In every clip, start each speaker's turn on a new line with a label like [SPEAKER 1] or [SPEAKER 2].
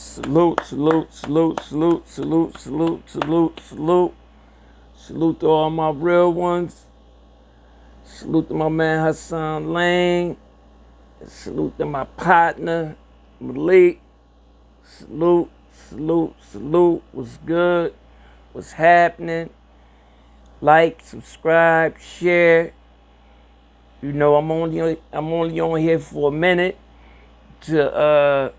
[SPEAKER 1] Salute, salute, salute, salute, salute, salute, salute, salute. Salute to all my real ones. Salute to my man Hassan Lane. Salute to my partner, Malik. Salute, salute, salute. What's good? What's happening? Like, subscribe, share. You know, I'm only on here for a minute to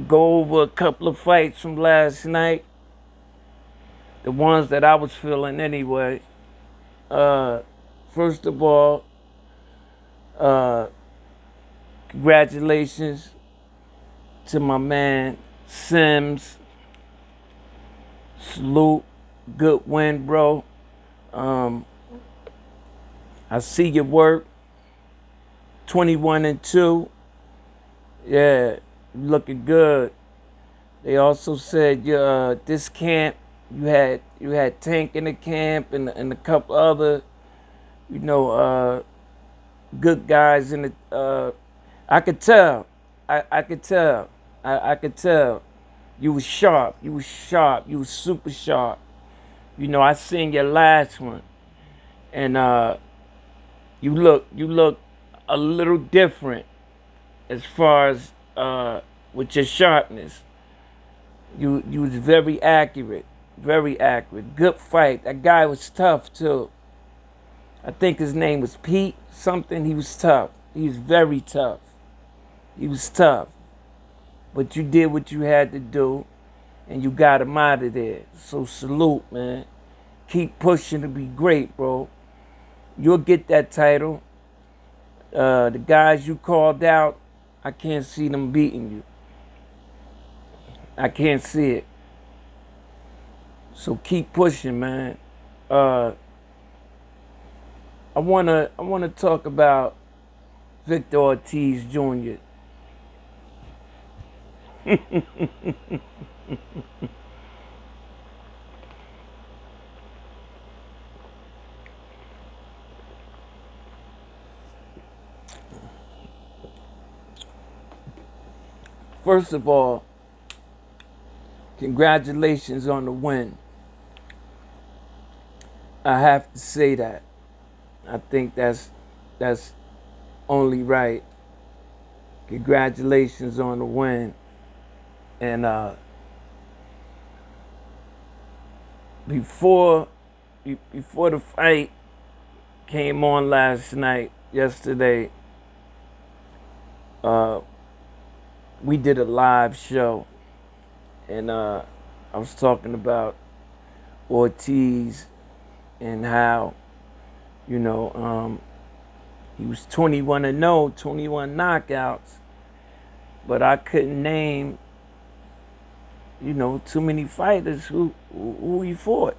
[SPEAKER 1] go over a couple of fights from last night. The ones that I was feeling anyway. First of all, congratulations to my man Sims. Salute, good win, bro. I see your work. 21-2. Yeah, looking good. They also said this camp you had Tank in the camp and a couple other good guys in the. I could tell. I could tell. I could tell. You was sharp. You was sharp. You was super sharp. You know, I seen your last one, and you look a little different as far as with your sharpness. You was very accurate. Very accurate. Good fight. That guy was tough too. I think his name was Pete something. He was tough. He was very tough. He was tough. But you did what you had to do, and you got him out of there. So salute, man. Keep pushing to be great, bro. You'll get that title. The guys you called out, I can't see them beating you. I can't see it. So keep pushing, man. I wanna talk about Victor Ortiz Jr. First of all, congratulations on the win. I have to say that. I think that's only right. Congratulations on the win. And before the fight came on yesterday, we did a live show, and I was talking about Ortiz and how, he was 21-0, 21 knockouts, but I couldn't name, too many fighters who he fought.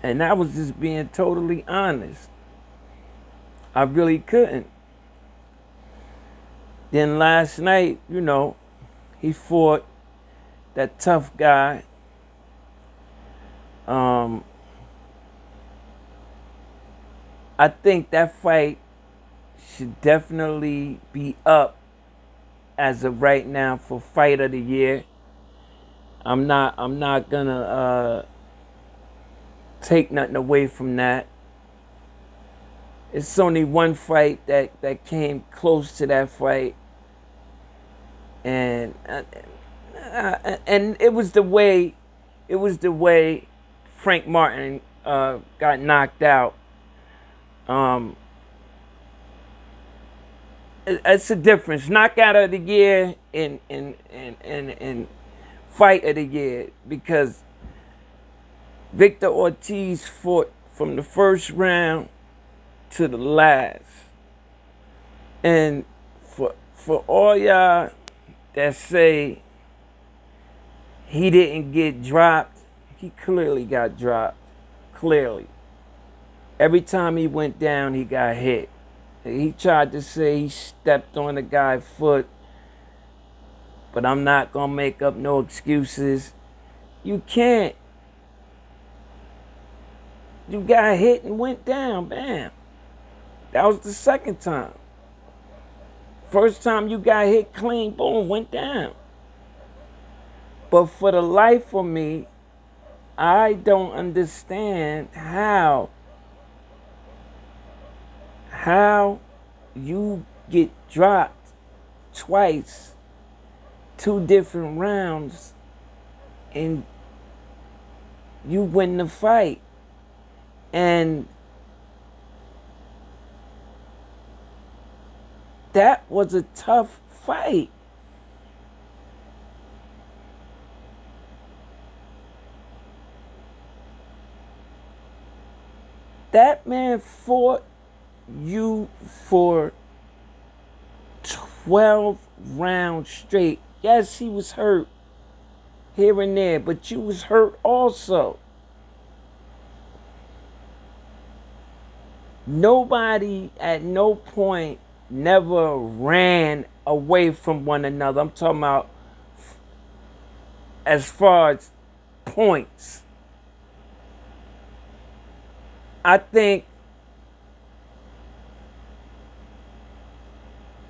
[SPEAKER 1] And I was just being totally honest. I really couldn't. Then last night, he fought that tough guy. I think that fight should definitely be up as of right now for Fight of the Year. I'm not gonna take nothing away from that. It's only one fight that came close to that fight, and it was the way Frank Martin got knocked out. It's a difference. Knockout of the year and Fight of the Year, because Victor Ortiz fought from the first round to the last. And for all y'all that say he didn't get dropped, he clearly got dropped. Clearly. Every time he went down, he got hit. He tried to say he stepped on the guy's foot, but I'm not going to make up no excuses. You can't. You got hit and went down, bam. That was the second time. First time you got hit clean, boom, went down. But for the life of me, I don't understand how you get dropped twice, 2 different rounds, and you win the fight. And that was a tough fight. That man fought you for 12 rounds straight. Yes, he was hurt here and there, but you was hurt also. Nobody at no point never ran away from one another. I'm talking about as far as points. I think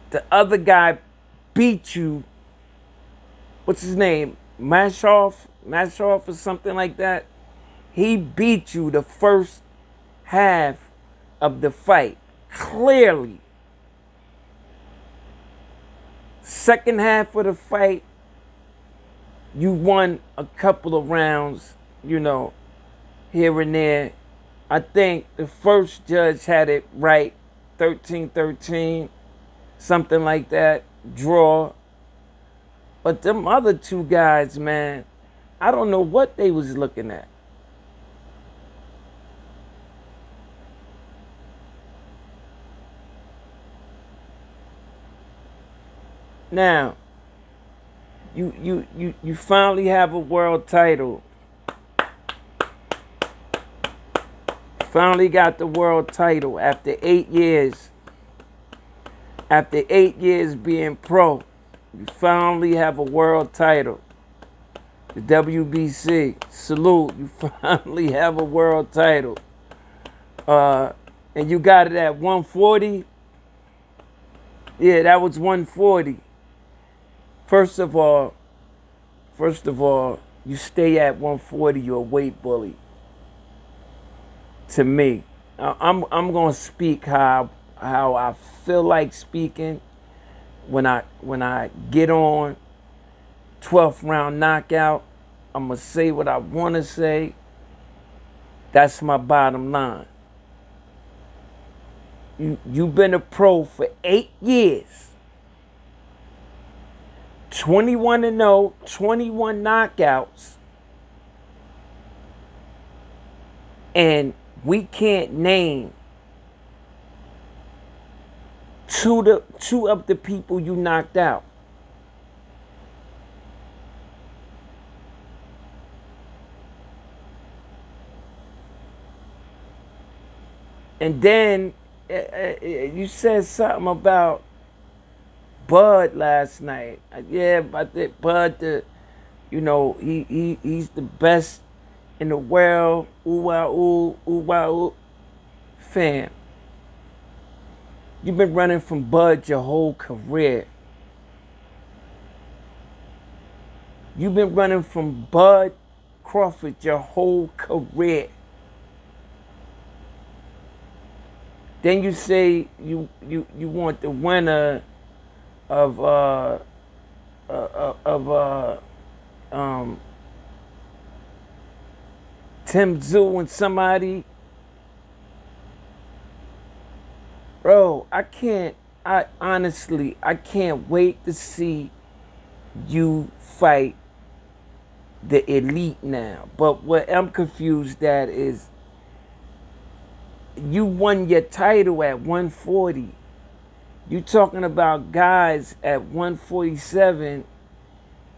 [SPEAKER 1] the other guy beat you. What's his name? Mashoff or something like that. He beat you the first half of the fight, clearly. Second half of the fight, you won a couple of rounds, here and there. I think the first judge had it right, 13-13, something like that, draw. But them other two guys, man, I don't know what they was looking at. Now, you finally have a world title. Finally got the world title after 8 years. After 8 years being pro, you finally have a world title. The WBC, salute, you finally have a world title. And you got it at 140. Yeah, that was 140. First of all, you stay at 140, you're a weight bully. To me, I'm gonna speak how I feel like speaking when I get on 12th round knockout. I'm gonna say what I want to say. That's my bottom line. You've been a pro for 8 years. 21-0, 21 knockouts. And we can't name two of the people you knocked out. And then you said something about Bud last night. Yeah, I think Bud, he's the best in the world. Ooh, wow, ooh, ooh, wow, ooh. Fam, you've been running from Bud your whole career. You've been running from Bud Crawford your whole career. Then you say you want the winner of Tim Tszyu and somebody. Bro, I honestly can't wait to see you fight the elite now. But what I'm confused at is you won your title at 140. You talking about guys at 147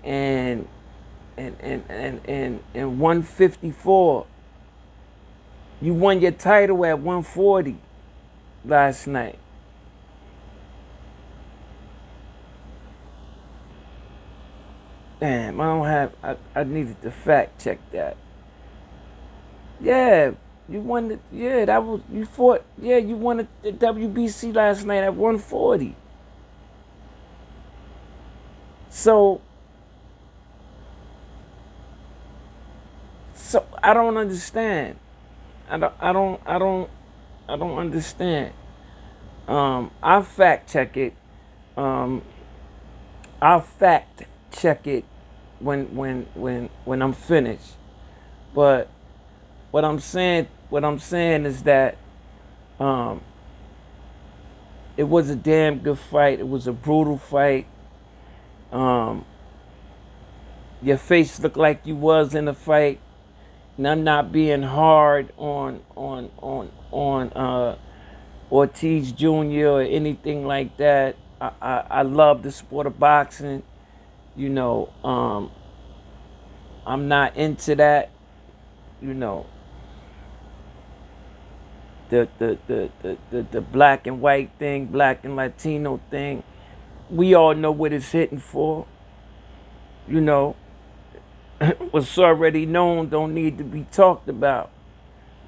[SPEAKER 1] and 154. You won your title at 140 last night. Damn, I needed to fact check that. Yeah, you won you won the WBC last night at 140. So I don't understand. I don't understand. I fact check it. Um, I'll fact check it when I'm finished. But what I'm saying is that um, it was a damn good fight. It was a brutal fight. Um, your face looked like you was in a fight, and I'm not being hard on Ortiz Jr. or anything like that. I love the sport of boxing. You know, I'm not into that. You know, the black and white thing, black and Latino thing. We all know what it's hitting for. You know, what's already known don't need to be talked about.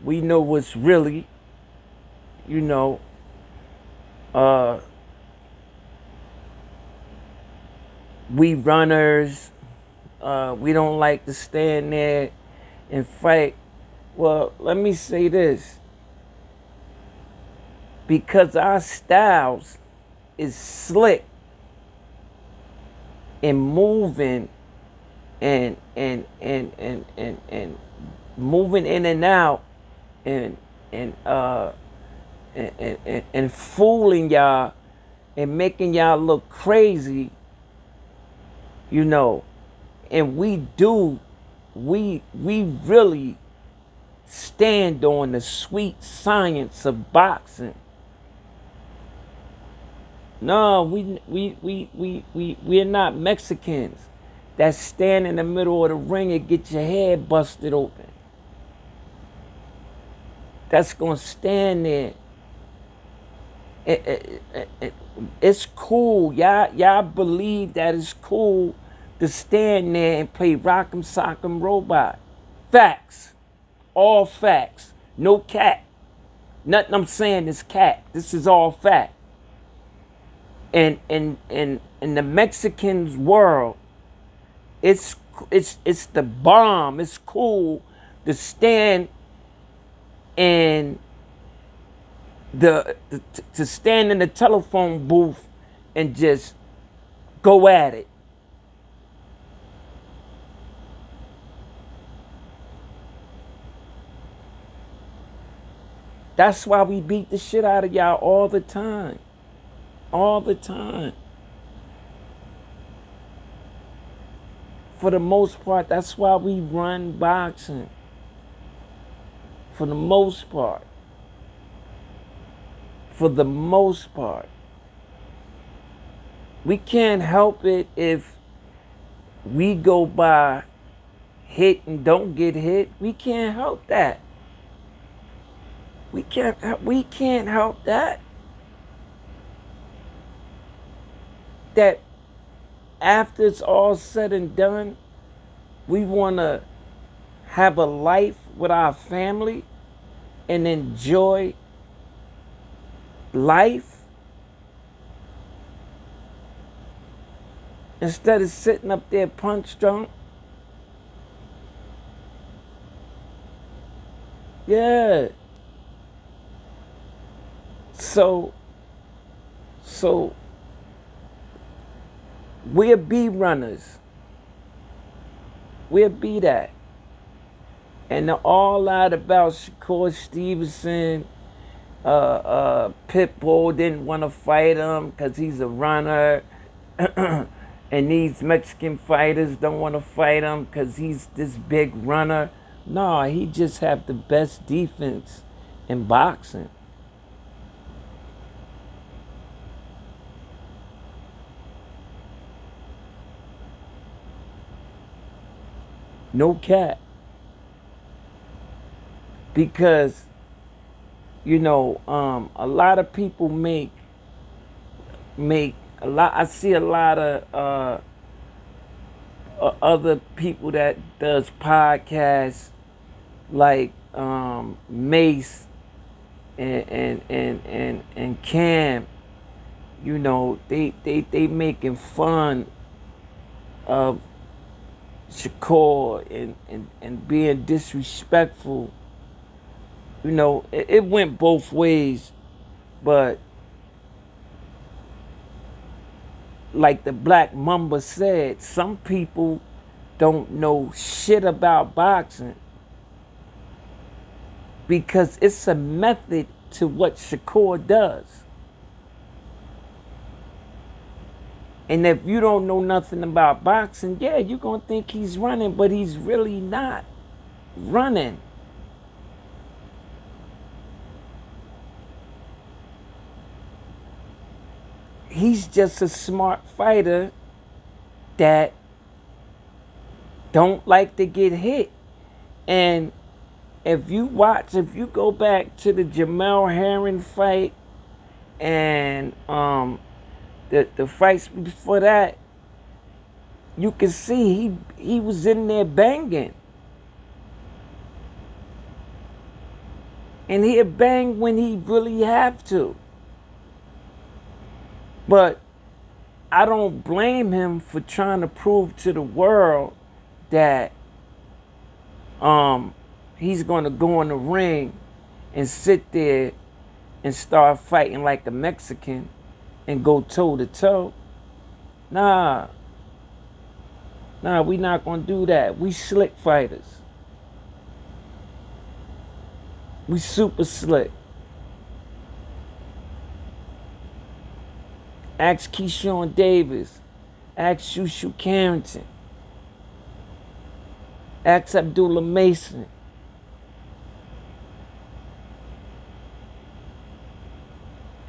[SPEAKER 1] We know what's really, you know, uh, we runners, we don't like to stand there and fight. Well, let me say this. Because our styles is slick and moving and moving in and out and and uh and fooling y'all and making y'all look crazy, you know. And we really stand on the sweet science of boxing. No, we're not Mexicans that stand in the middle of the ring and get your head busted open. That's gonna stand there. It's cool. Y'all believe that it's cool to stand there and play Rock'em Sock'em Robot. Facts. All facts. No cat. Nothing I'm saying is cat. This is all fact. And in the Mexicans world, it's the bomb. It's cool to stand in to stand in the telephone booth and just go at it. That's why we beat the shit out of y'all all the time. All the time. For the most part, that's why we run boxing. For the most part. For the most part. We can't help it if we go by hit and don't get hit. We can't help that. We can't help that. That after it's all said and done, we want to have a life with our family and enjoy life instead of sitting up there punch drunk. Yeah. So we'll be runners. We'll be that. And the all out about Shakur Stevenson, Pitbull didn't want to fight him because he's a runner. And these Mexican fighters don't want to fight him because he's this big runner. No, he just have the best defense in boxing. No cat. Because, you know, a lot of people make a lot. I see a lot of other people that does podcasts like Mace and Cam. You know, they making fun of Shakur and being disrespectful. You know, it went both ways, but like the Black Mamba said, some people don't know shit about boxing because it's a method to what Shakur does. And if you don't know nothing about boxing, yeah, you're going to think he's running, but he's really not running. He's just a smart fighter that don't like to get hit. And if you go back to the Jamel Herring fight and the fights before that, you can see he was in there banging. And he'll bang when he really have to. But I don't blame him for trying to prove to the world that he's gonna go in the ring and sit there and start fighting like a Mexican and go toe to toe. Nah, we not gonna do that. We slick fighters. We super slick. Ask Keyshawn Davis. Ask Shushu Carrington. Ask Abdullah Mason.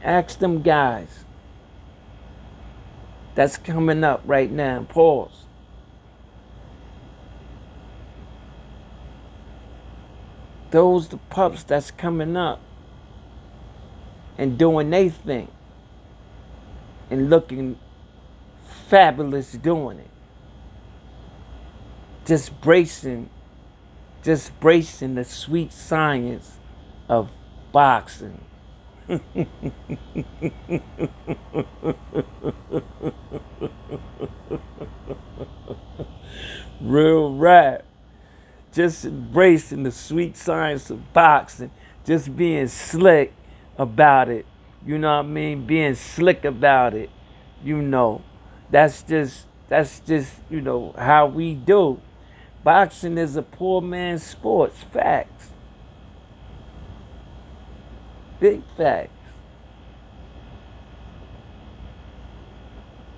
[SPEAKER 1] Ask them guys. That's coming up right now. Pause. Those the pups that's coming up and doing their thing and looking fabulous doing it. Just bracing the sweet science of boxing. Real rap. Just embracing the sweet science of boxing. Just being slick about it. You know what I mean? Being slick about it. You know. That's just, you know, how we do. Boxing is a poor man's sport. Facts. Big facts.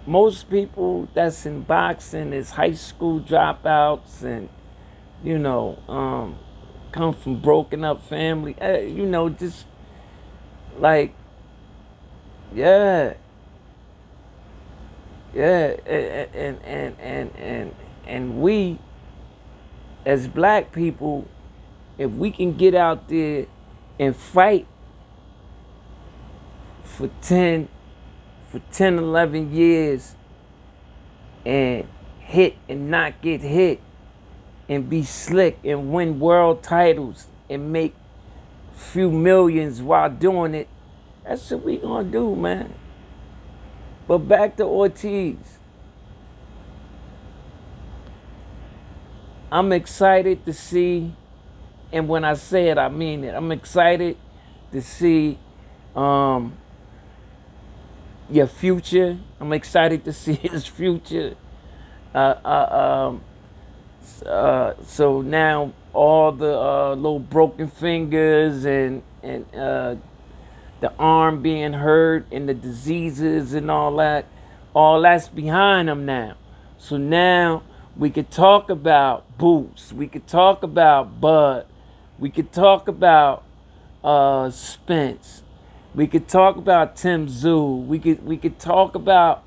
[SPEAKER 1] Most people that's in boxing is high school dropouts and, you know, come from broken up family. You know, just like, yeah. Yeah, and we as black people, if we can get out there and fight for 11 years and hit and not get hit and be slick and win world titles and make few millions while doing it, that's what we gonna do, man. But back to Ortiz. I'm excited to see, and when I say it, I mean it. I'm excited to see your future. I'm excited to see his future. So now all the little broken fingers and the arm being hurt and the diseases and all that's behind him now. So now we could talk about Boots. We could talk about Bud. We could talk about Spence. We could talk about Tim Zhu. We could talk about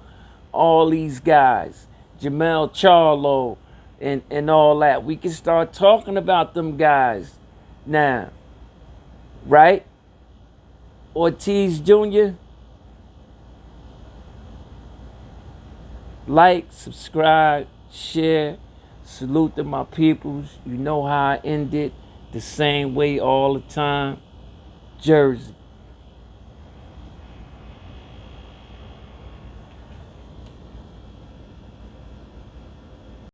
[SPEAKER 1] all these guys, Jamel Charlo and all that. We could start talking about them guys now, right? Ortiz Jr. Like, subscribe, share, salute to my peoples. You know how I end it, the same way all the time. Jersey.